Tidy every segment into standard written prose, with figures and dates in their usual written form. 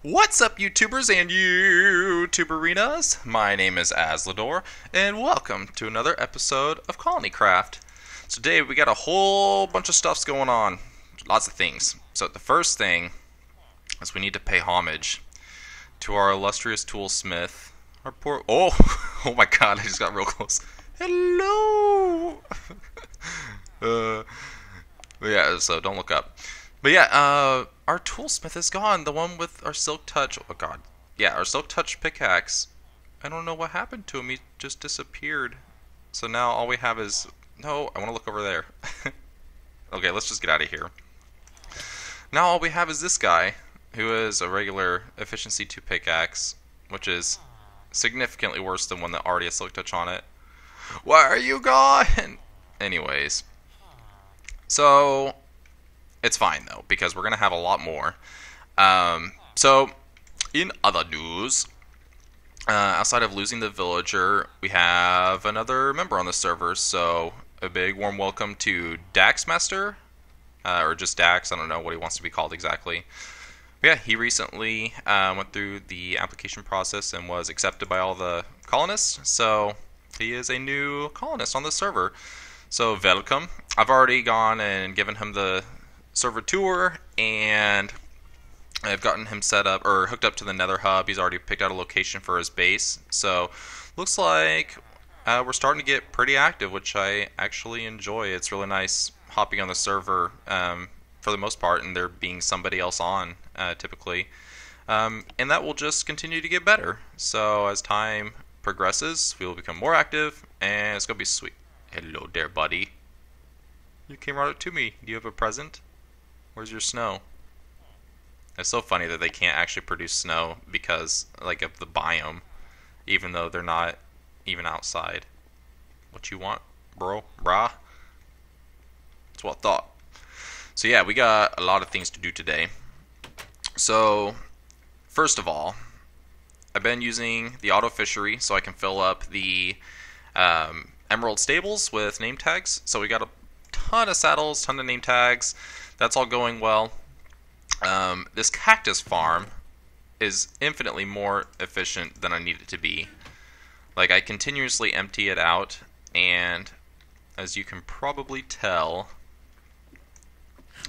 What's up, YouTubers and YouTuberinas? My name is Aslador, and welcome to another episode of ColonyCraft. So today we got a whole bunch of stuffs going on, lots of things. So the first thing is we need to pay homage to our illustrious toolsmith. Our poor oh my God! I just got real close. Hello. Yeah. So don't look up. But yeah, our toolsmith is gone. The one with our silk touch. Oh God. Yeah, our silk touch pickaxe. I don't know what happened to him. He just disappeared. So now all we have is... No, I want to look over there. Okay, let's just get out of here. Now all we have is this guy, who is a regular efficiency 2 pickaxe, which is significantly worse than one that already has silk touch on it. Why are you gone? Anyways. So... It's fine, though, because we're going to have a lot more. So, in other news, outside of losing the villager, we have another member on the server. So, a big warm welcome to Daxmaster, or just Dax. I don't know what he wants to be called exactly. But yeah, he recently went through the application process and was accepted by all the colonists. So, he is a new colonist on the server. So, welcome. I've already gone and given him the server tour, and I've gotten him set up or hooked up to the Nether hub. He's already picked out a location for his base, so looks like we're starting to get pretty active, which I actually enjoy. It's really nice hopping on the server for the most part, and there being somebody else on typically, and that will just continue to get better. So as time progresses, we will become more active, and it's gonna be sweet. Hello there, buddy. You came right up to me. Do you have a present? Where's your snow? It's so funny that they can't actually produce snow because, like, of the biome, even though they're not even outside. What you want, bro? Brah? That's what I thought. So yeah, we got a lot of things to do today. So, first of all, I've been using the auto fishery so I can fill up the emerald stables with name tags. So we got a ton of saddles, ton of name tags. That's all going well. This cactus farm is infinitely more efficient than I need it to be. Like, I continuously empty it out, and as you can probably tell,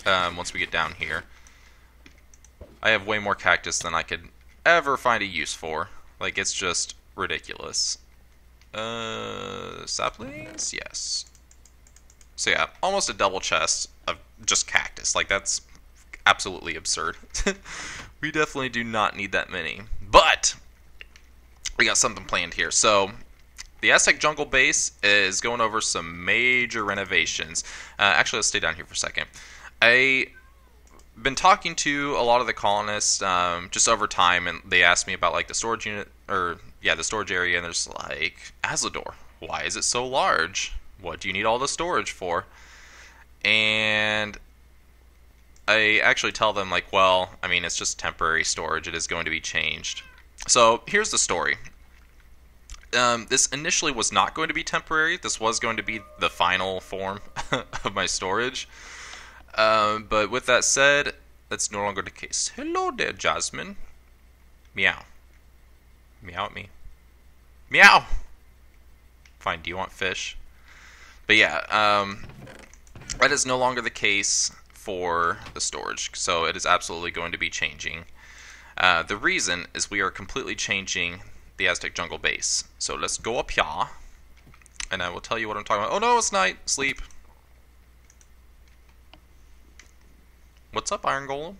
once we get down here, I have way more cactus than I could ever find a use for. Like, it's just ridiculous. Saplings? Yes. So yeah, almost a double chest of just cactus. Like, that's absolutely absurd. We definitely do not need that many. But we got something planned here. So the Aztec jungle base is going over some major renovations. Actually, let's stay down here for a second. I've been talking to a lot of the colonists just over time, and they asked me about, like, the storage unit, or yeah, the storage area, and there's like, Aslador, why is it so large? What do you need all the storage for? And I actually tell them, like, well, I mean, it's just temporary storage. It is going to be changed. So here's the story. This initially was not going to be temporary. This was going to be the final form of my storage. But with that said, that's no longer the case. Hello there, Jasmine. Meow. Meow at me. Meow! Fine, do you want fish? But yeah, that is no longer the case for the storage, so it is absolutely going to be changing. The reason is we are completely changing the Aztec jungle base. So let's go up here, and I will tell you what I'm talking about. Oh no, it's night. Sleep. What's up, Iron Golem?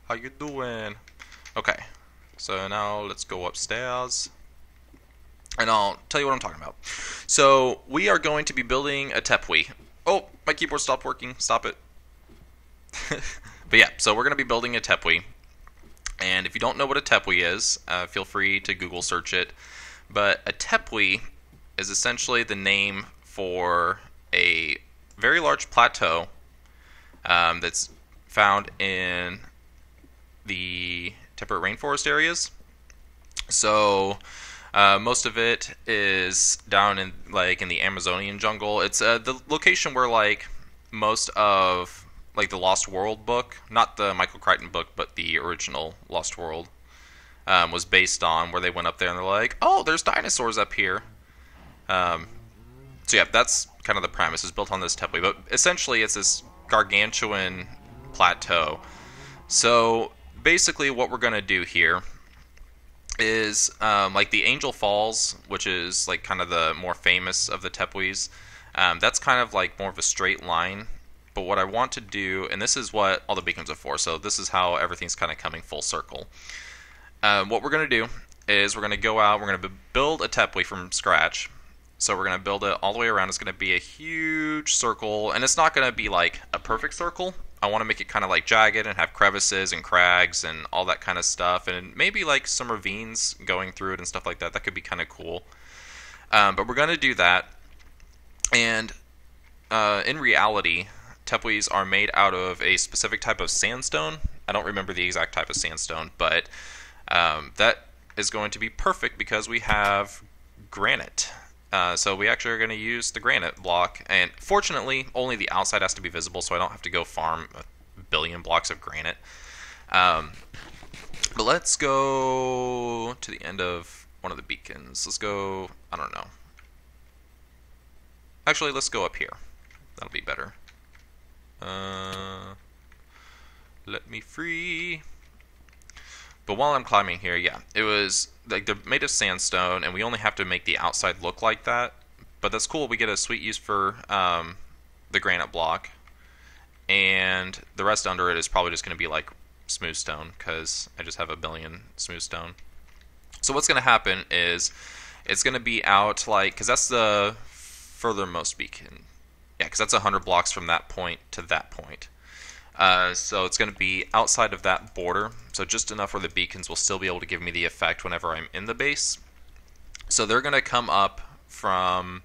How you doing? Okay, so now let's go upstairs, and I'll tell you what I'm talking about. So we are going to be building a tepui. Oh, my keyboard stopped working. Stop it. But yeah, so we're going to be building a tepui. And if you don't know what a tepui is, feel free to Google search it. But a tepui is essentially the name for a very large plateau that's found in the temperate rainforest areas. So most of it is down in, like, in the Amazonian jungle. It's the location where, like, most of like the Lost World book, not the Michael Crichton book, but the original Lost World, was based on, where they went up there and they're like, oh, there's dinosaurs up here. Um, so yeah, that's kind of the premise, is built on this tepui, but essentially it's this gargantuan plateau. So basically what we're going to do here is like the Angel Falls, which is like kind of the more famous of the tepuis. That's kind of like more of a straight line. But what I want to do, and this is what all the beacons are for, so this is how everything's kind of coming full circle. What we're going to do is we're going to go out, we're going to build a tepui from scratch. So we're going to build it all the way around. It's going to be a huge circle, and it's not going to be like a perfect circle. I want to make it kind of like jagged and have crevices and crags and all that kind of stuff, and maybe like some ravines going through it and stuff like that. That could be kind of cool. But we're going to do that. And in reality, tepuis are made out of a specific type of sandstone. I don't remember the exact type of sandstone, but that is going to be perfect because we have granite. So we actually are going to use the granite block, and fortunately only the outside has to be visible, so I don't have to go farm a billion blocks of granite. But let's go to the end of one of the beacons. Let's go, I don't know. Actually, let's go up here. That'll be better. Let me free. But while I'm climbing here, yeah, it was like they're made of sandstone, and we only have to make the outside look like that. But that's cool. We get a sweet use for the granite block, and the rest under it is probably just going to be like smooth stone, because I just have a billion smooth stone. So what's going to happen is it's going to be out like, because that's the furthermost beacon. Yeah, because that's 100 blocks from that point to that point. So it's going to be outside of that border, so just enough where the beacons will still be able to give me the effect whenever I'm in the base. So they're going to come up from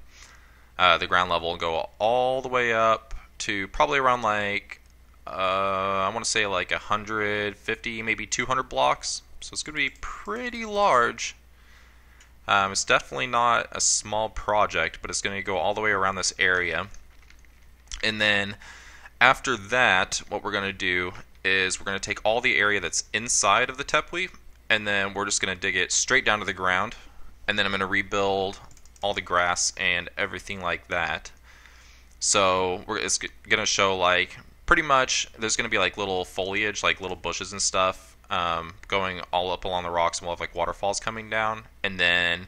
the ground level and go all the way up to probably around like, I want to say like 150, maybe 200 blocks. So it's going to be pretty large. It's definitely not a small project, but it's going to go all the way around this area. And then after that, what we're going to do is we're going to take all the area that's inside of the tepui, and then we're just going to dig it straight down to the ground, and then I'm going to rebuild all the grass and everything like that. So it's going to show like pretty much there's going to be like little foliage, like little bushes and stuff going all up along the rocks, and we'll have like waterfalls coming down. And then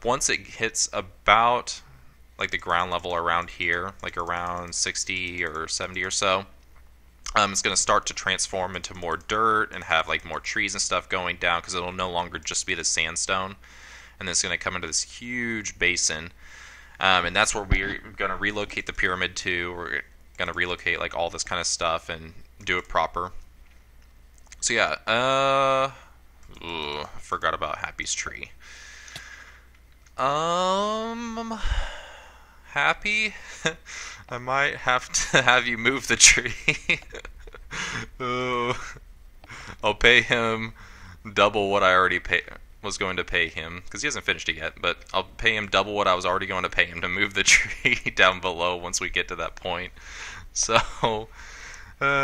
once it hits about like the ground level around here, like around 60 or 70 or so, it's going to start to transform into more dirt and have like more trees and stuff going down, because it'll no longer just be the sandstone, and then it's going to come into this huge basin, and that's where we're going to relocate the pyramid to. We're going to relocate like all this kind of stuff and do it proper. So yeah, I forgot about Happy's tree. Happy? I might have to have you move the tree. I'll pay him double what I already was going to pay him, because he hasn't finished it yet, but I'll pay him double what I was already going to pay him to move the tree down below once we get to that point. So,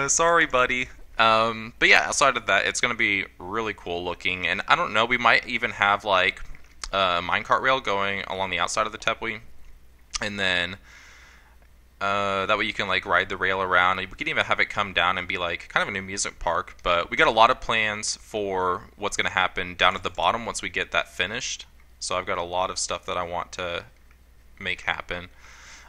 sorry, buddy. But yeah, outside of that, it's going to be really cool looking, and I don't know, we might even have like a minecart rail going along the outside of the tepui. And then that way you can like ride the rail around. We can even have it come down and be like kind of an amusement park. But we got a lot of plans for what's going to happen down at the bottom once we get that finished. So I've got a lot of stuff that I want to make happen.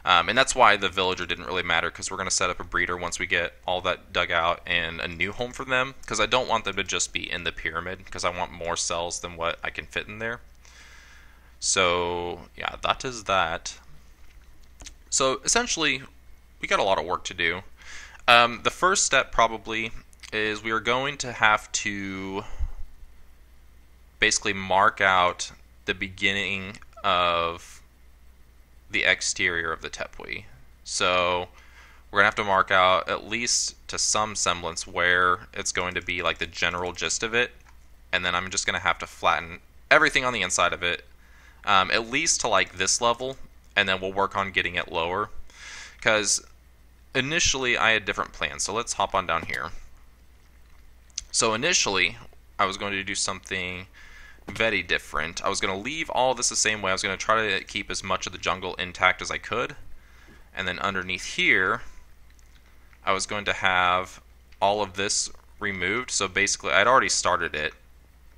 And that's why the villager didn't really matter, because we're going to set up a breeder once we get all that dug out and a new home for them. Because I don't want them to just be in the pyramid, because I want more cells than what I can fit in there. So yeah, that is that. So essentially, we got a lot of work to do. The first step probably is we are going to have to basically mark out the beginning of the exterior of the tepui. So we're going to have to mark out, at least to some semblance, where it's going to be like the general gist of it. And then I'm just going to have to flatten everything on the inside of it, at least to like this level. And then we'll work on getting it lower, because initially I had different plans, so let's hop on down here. So initially, I was going to do something very different. I was going to leave all this the same way. I was going to try to keep as much of the jungle intact as I could. And then underneath here, I was going to have all of this removed. So basically, I'd already started it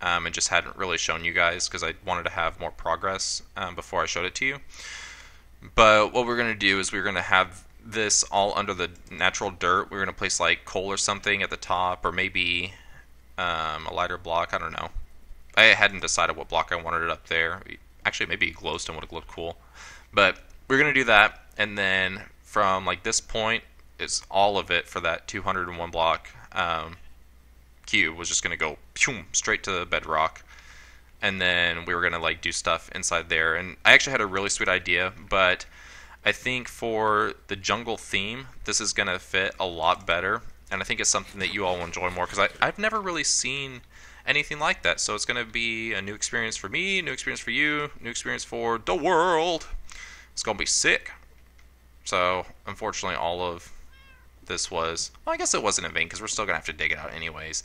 and just hadn't really shown you guys because I wanted to have more progress before I showed it to you. But what we're going to do is we're going to have this all under the natural dirt. We're going to place like coal or something at the top, or maybe a lighter block. I don't know. I hadn't decided what block I wanted it up there. Actually, maybe glowstone would have looked cool. But we're going to do that, and then from like this point, is all of it for that 201 block cube was just going to go straight to the bedrock. And then we were going to like do stuff inside there. And I actually had a really sweet idea, but I think for the jungle theme, this is going to fit a lot better. And I think it's something that you all will enjoy more, because I've never really seen anything like that. So it's going to be a new experience for me, new experience for you, new experience for the world. It's going to be sick. So unfortunately, all of this was, well, I guess it wasn't in vain, because we're still going to have to dig it out anyways.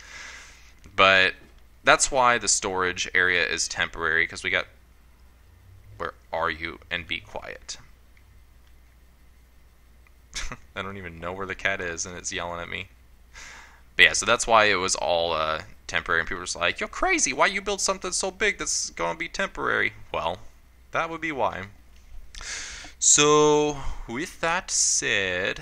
But that's why the storage area is temporary, because we got, where are you? And be quiet. I don't even know where the cat is, and it's yelling at me. But yeah, so that's why it was all temporary, and people were just like, you're crazy, why you build something so big that's going to be temporary? Well, that would be why. So, with that said,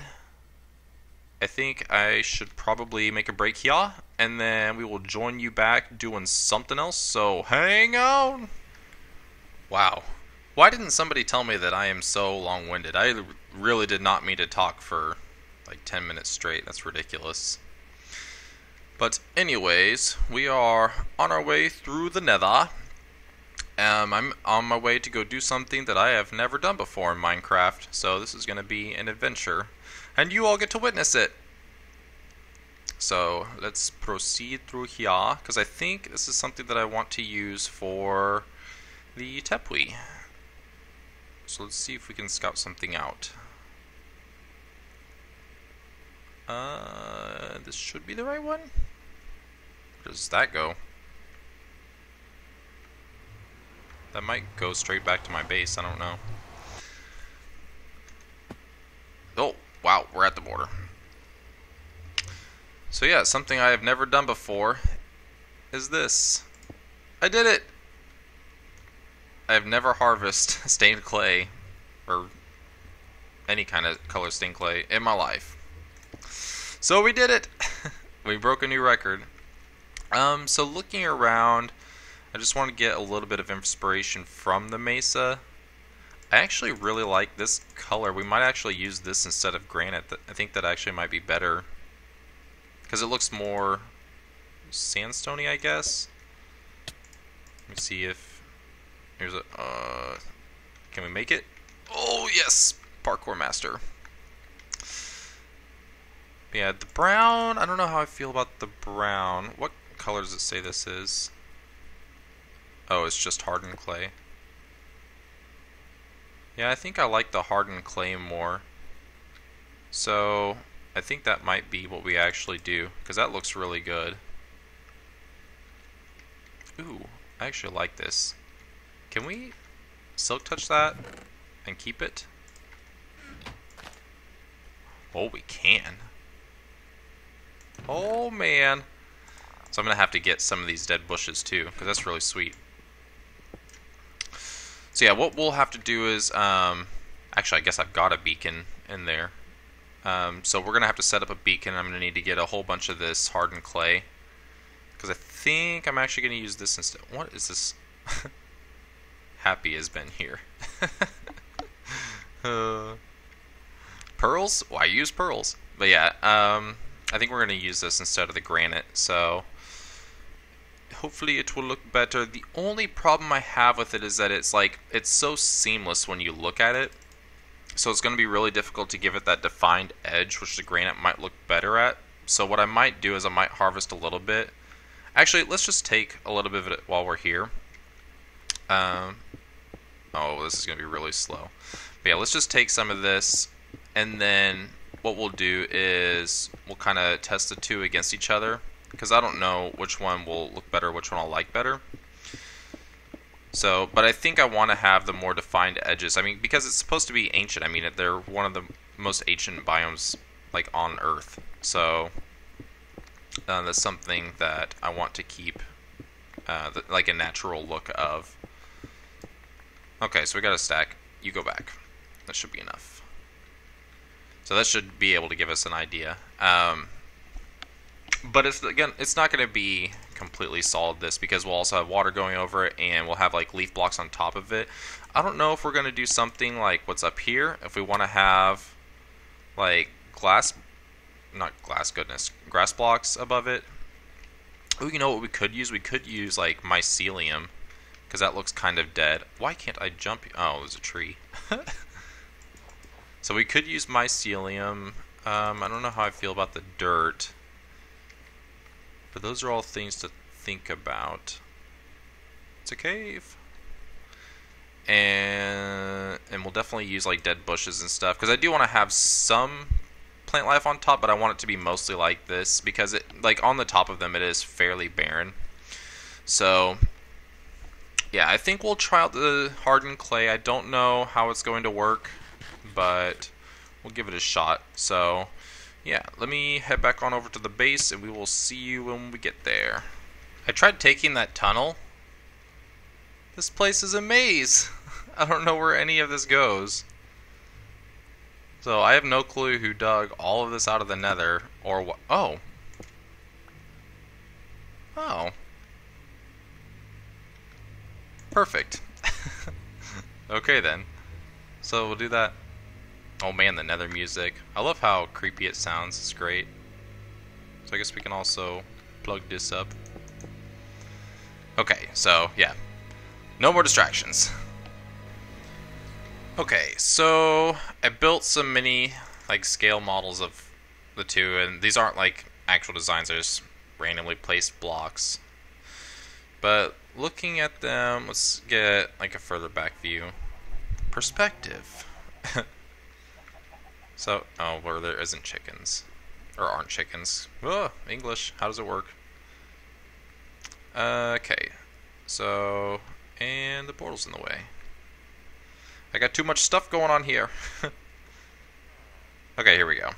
I think I should probably make a break here, and then we will join you back doing something else, so hang on! Wow. Why didn't somebody tell me that I am so long-winded? I really did not mean to talk for like 10 minutes straight. That's ridiculous. But anyways, we are on our way through the nether. I'm on my way to go do something that I have never done before in Minecraft. So this is going to be an adventure. And you all get to witness it. So let's proceed through here, because I think this is something that I want to use for the Tepui. So let's see if we can scout something out. This should be the right one. Where does that go? That might go straight back to my base, I don't know. Oh, wow, we're at the border. So yeah, something I have never done before is this. I did it! I have never harvested stained clay, or any kind of color stained clay, in my life. So we did it! We broke a new record. So looking around, I just want to get a little bit of inspiration from the mesa. I actually really like this color. We might actually use this instead of granite. I think that actually might be better, because it looks more sandstone-y, I guess. Let me see if here's a can we make it? Oh yes, parkour master. Yeah, the brown, I don't know how I feel about the brown. What color does it say this is? Oh, it's just hardened clay. Yeah, I think I like the hardened clay more. So, I think that might be what we actually do, because that looks really good. Ooh, I actually like this. Can we silk touch that and keep it? Oh, we can. Oh, man. So I'm going to have to get some of these dead bushes, too, because that's really sweet. So yeah, what we'll have to do is, actually I guess I've got a beacon in there. So we're going to have to set up a beacon. I'm going to need to get a whole bunch of this hardened clay, because I think I'm actually going to use this instead. What is this? Happy has been here. Pearls? Why use pearls? But yeah, I think we're going to use this instead of the granite, so hopefully it will look better. The only problem I have with it is that it's so seamless when you look at it. So it's going to be really difficult to give it that defined edge, which the granite might look better at. So what I might do is I might harvest a little bit. Actually, let's just take a little bit of it while we're here. Oh, this is going to be really slow. But yeah, let's just take some of this, and then what we'll do is we'll kind of test the two against each other, because I don't know which one will look better, which one I'll like better. So, but I think I want to have the more defined edges. I mean, because it's supposed to be ancient. I mean, they're one of the most ancient biomes, like, on Earth. So, that's something that I want to keep, like, a natural look of. Okay, so we got a stack. You go back. That should be enough. So that should be able to give us an idea. But it's not going to be completely solid this, because we'll also have water going over it, and we'll have like leaf blocks on top of it. I don't know if we're going to do something like what's up here. If we want to have like grass blocks above it. Oh, you know what we could use? We could use like mycelium, because that looks kind of dead. Why can't I jump? Oh, there's a tree. So we could use mycelium. I don't know how I feel about the dirt. But those are all things to think about. It's a cave. And we'll definitely use like dead bushes and stuff, because I do want to have some plant life on top, but I want it to be mostly like this, because it, like, on the top of them it is fairly barren. So yeah, I think we'll try out the hardened clay. I don't know how it's going to work, but we'll give it a shot. So yeah, let me head back on over to the base, and we will see you when we get there. I tried taking that tunnel. This place is a maze. I don't know where any of this goes. So I have no clue who dug all of this out of the nether, or what. Oh. Oh. Perfect. Okay then. So we'll do that. Oh man, the nether music. I love how creepy it sounds. It's great. So I guess we can also plug this up. Okay, so yeah. No more distractions. Okay, so I built some mini like scale models of the two, and these aren't like actual designs, they're just randomly placed blocks. But looking at them, let's get like a further back view. Perspective. So, oh, where there isn't chickens. Or aren't chickens. Oh, English. How does it work? Okay. So, and the portal's in the way. I got too much stuff going on here. Okay, here we go.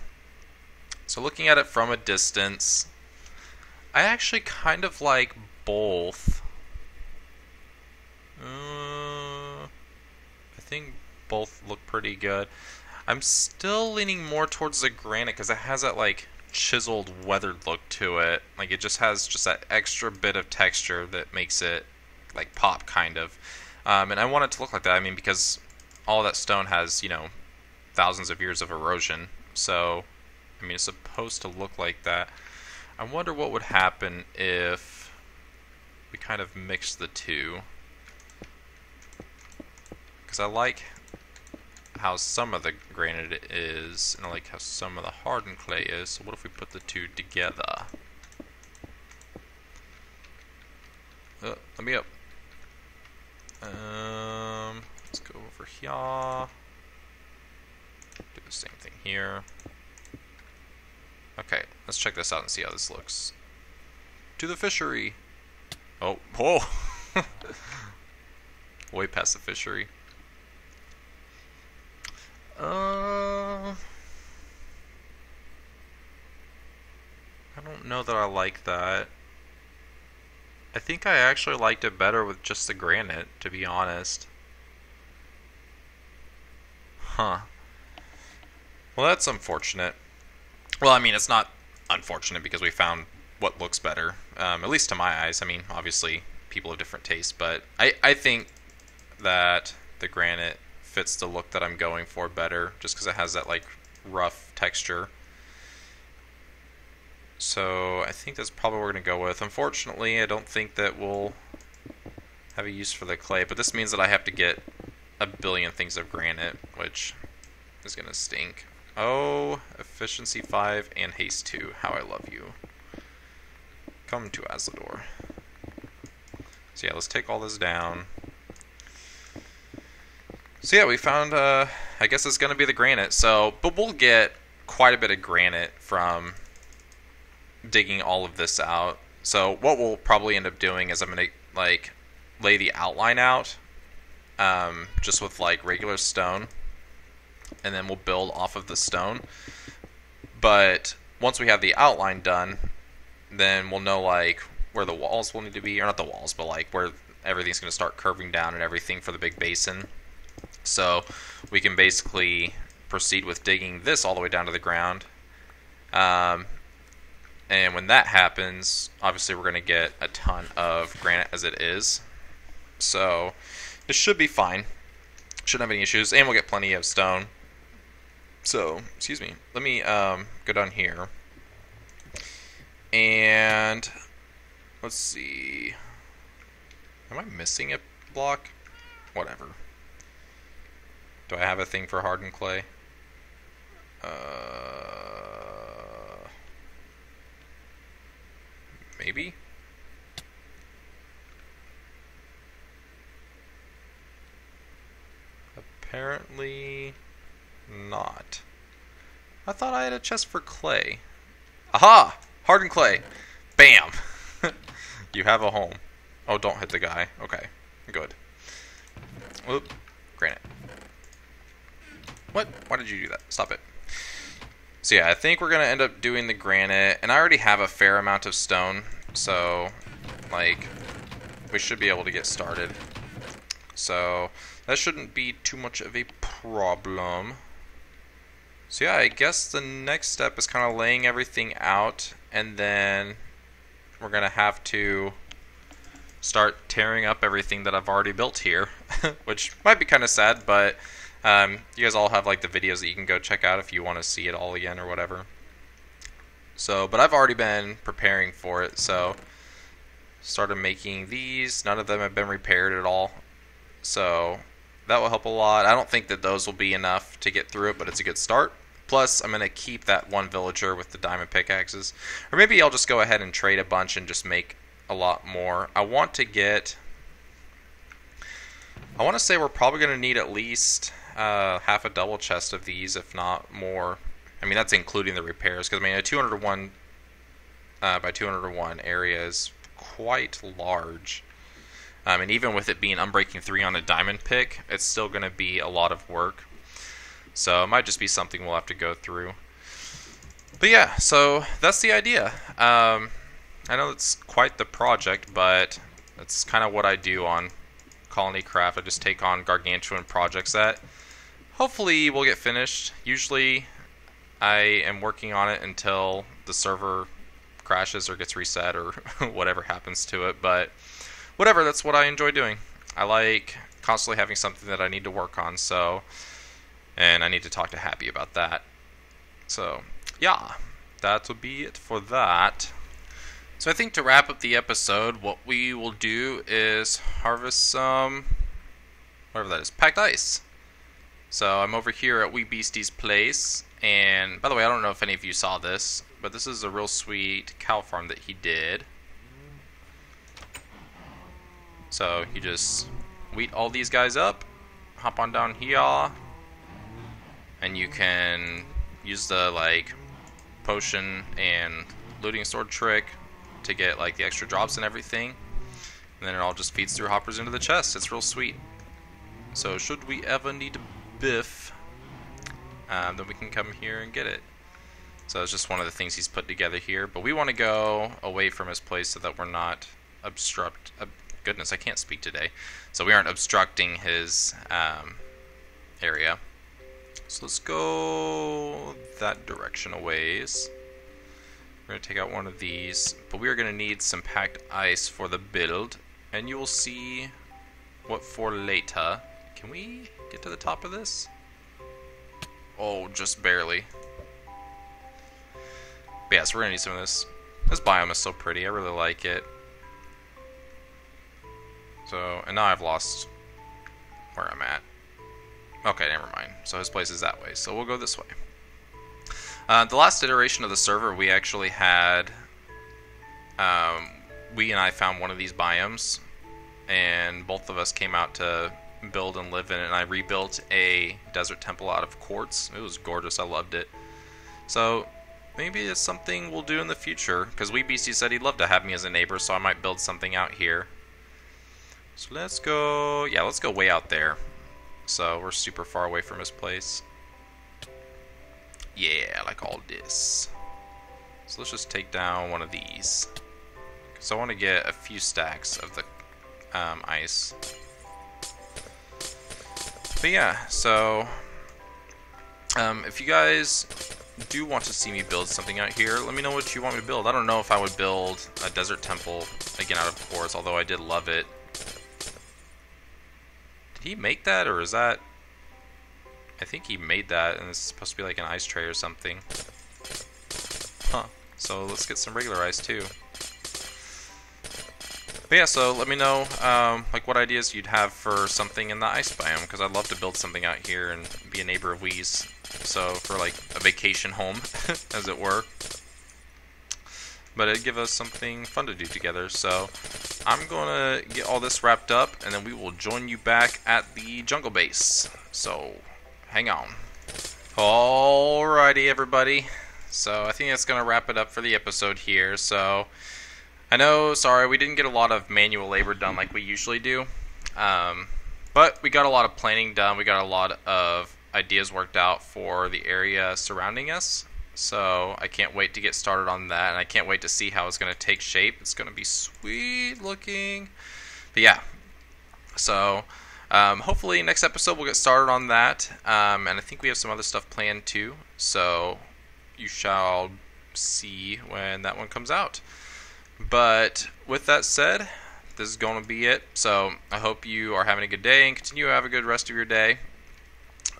So looking at it from a distance, I actually kind of like both. I think both look pretty good. I'm still leaning more towards the granite, because it has that like chiseled, weathered look to it. Like it just has just that extra bit of texture that makes it like pop, kind of. And I want it to look like that. I mean, because all that stone has, you know, thousands of years of erosion. So, I mean, it's supposed to look like that. I wonder what would happen if we kind of mix the two. Because I like how some of the granite is, and I like how some of the hardened clay is. So what if we put the two together? Let me up. Let's go over here. Do the same thing here. Okay, let's check this out and see how this looks. To the fishery. Oh, whoa! Way past the fishery. I don't know that I like that. I think I actually liked it better with just the granite, to be honest. Huh. Well, that's unfortunate. Well, I mean, it's not unfortunate because we found what looks better, at least to my eyes. I mean, obviously, people have different tastes, but I think that the granite fits the look that I'm going for better, just because it has that, like, rough texture. So I think that's probably what we're going to go with. Unfortunately, I don't think that we'll have a use for the clay, but this means that I have to get a billion things of granite, which is going to stink. Oh, efficiency 5 and haste 2. How I love you. Come to Azador. So yeah, let's take all this down. So yeah, we found, I guess it's going to be the granite. So, but we'll get quite a bit of granite from digging all of this out. So what we'll probably end up doing is I'm going to like lay the outline out just with like regular stone, and then we'll build off of the stone. But once we have the outline done, then we'll know like where the walls will need to be, or not the walls, but like where everything's going to start curving down and everything for the big basin. So we can basically proceed with digging this all the way down to the ground. And when that happens, obviously we're going to get a ton of granite as it is. So it should be fine. Shouldn't have any issues. And we'll get plenty of stone. So, excuse me. Let me go down here. And let's see. Am I missing a block? Whatever. Do I have a thing for hardened clay? Maybe? Apparently not. I thought I had a chest for clay. Aha! Hardened clay! Bam! You have a home. Oh, don't hit the guy. Okay, good. Whoop. Granite. What? Why did you do that? Stop it. So yeah, I think we're going to end up doing the granite, and I already have a fair amount of stone, so like we should be able to get started. So that shouldn't be too much of a problem. So yeah, I guess the next step is kind of laying everything out, and then we're going to have to start tearing up everything that I've already built here, which might be kind of sad, but you guys all have like the videos that you can go check out if you want to see it all again or whatever. So, but I've already been preparing for it, so started making these. None of them have been repaired at all, so that will help a lot. I don't think that those will be enough to get through it, but it's a good start. Plus, I'm going to keep that one villager with the diamond pickaxes, or maybe I'll just go ahead and trade a bunch and just make a lot more. I want to say we're probably going to need at least half a double chest of these, if not more. I mean, that's including the repairs, because I mean a 201 by 201 area is quite large. And even with it being Unbreaking 3 on a diamond pick, it's still going to be a lot of work. So it might just be something we'll have to go through. But yeah, so that's the idea. I know it's quite the project, but that's kind of what I do on ColonyCraft. I just take on gargantuan projects that hopefully will get finished. Usually I am working on it until the server crashes or gets reset or whatever happens to it, but whatever, that's what I enjoy doing. I like constantly having something that I need to work on, so, and I need to talk to Happy about that. So yeah, that will be it for that. So I think to wrap up the episode, what we will do is harvest some, whatever that is, packed ice. So I'm over here at Wee Beastie's place, and by the way, I don't know if any of you saw this, but this is a real sweet cow farm that he did. So you just wheat all these guys up, hop on down here, and you can use the like potion and looting sword trick to get like the extra drops and everything, and then it all just feeds through hoppers into the chest. It's real sweet. So should we ever need a biff, then we can come here and get it. So it's just one of the things he's put together here, but we want to go away from his place so that we're not goodness, I can't speak today. So we aren't obstructing his area. So let's go that direction a ways. We're going to take out one of these, but we are going to need some packed ice for the build, and you will see what for later. Can we get to the top of this? Oh, just barely. But yeah, so we're going to need some of this. This biome is so pretty. I really like it. So, and now I've lost where I'm at. Okay, never mind. So his place is that way. So we'll go this way. The last iteration of the server, we actually had, we and I found one of these biomes, and both of us came out to build and live in it, and I rebuilt a desert temple out of quartz. It was gorgeous. I loved it. So maybe it's something we'll do in the future, because Wee Beastie said he'd love to have me as a neighbor, so I might build something out here. So let's go, yeah, let's go way out there. So we're super far away from his place. Yeah, like all this. So let's just take down one of these. So I want to get a few stacks of the ice. But yeah, so if you guys do want to see me build something out here, let me know what you want me to build. I don't know if I would build a desert temple again out of quartz, although I did love it. Did he make that, or is that... I think he made that, and it's supposed to be like an ice tray or something. Huh. So let's get some regular ice too. But yeah, so let me know like what ideas you'd have for something in the ice biome, because I'd love to build something out here and be a neighbor of Wee's. So for like a vacation home, as it were. But it'd give us something fun to do together. So I'm gonna get all this wrapped up, and then we will join you back at the jungle base. So hang on. Alrighty, everybody. So I think that's gonna wrap it up for the episode here. So I know, sorry, we didn't get a lot of manual labor done like we usually do. But we got a lot of planning done. We got a lot of ideas worked out for the area surrounding us. So I can't wait to get started on that, and I can't wait to see how it's going to take shape. It's going to be sweet looking. But yeah, so hopefully next episode we'll get started on that. And I think we have some other stuff planned too. So you shall see when that one comes out. But with that said, this is going to be it. So I hope you are having a good day and continue to have a good rest of your day.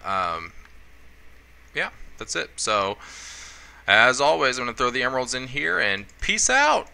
Yeah, that's it. So as always, I'm going to throw the emeralds in here, and peace out.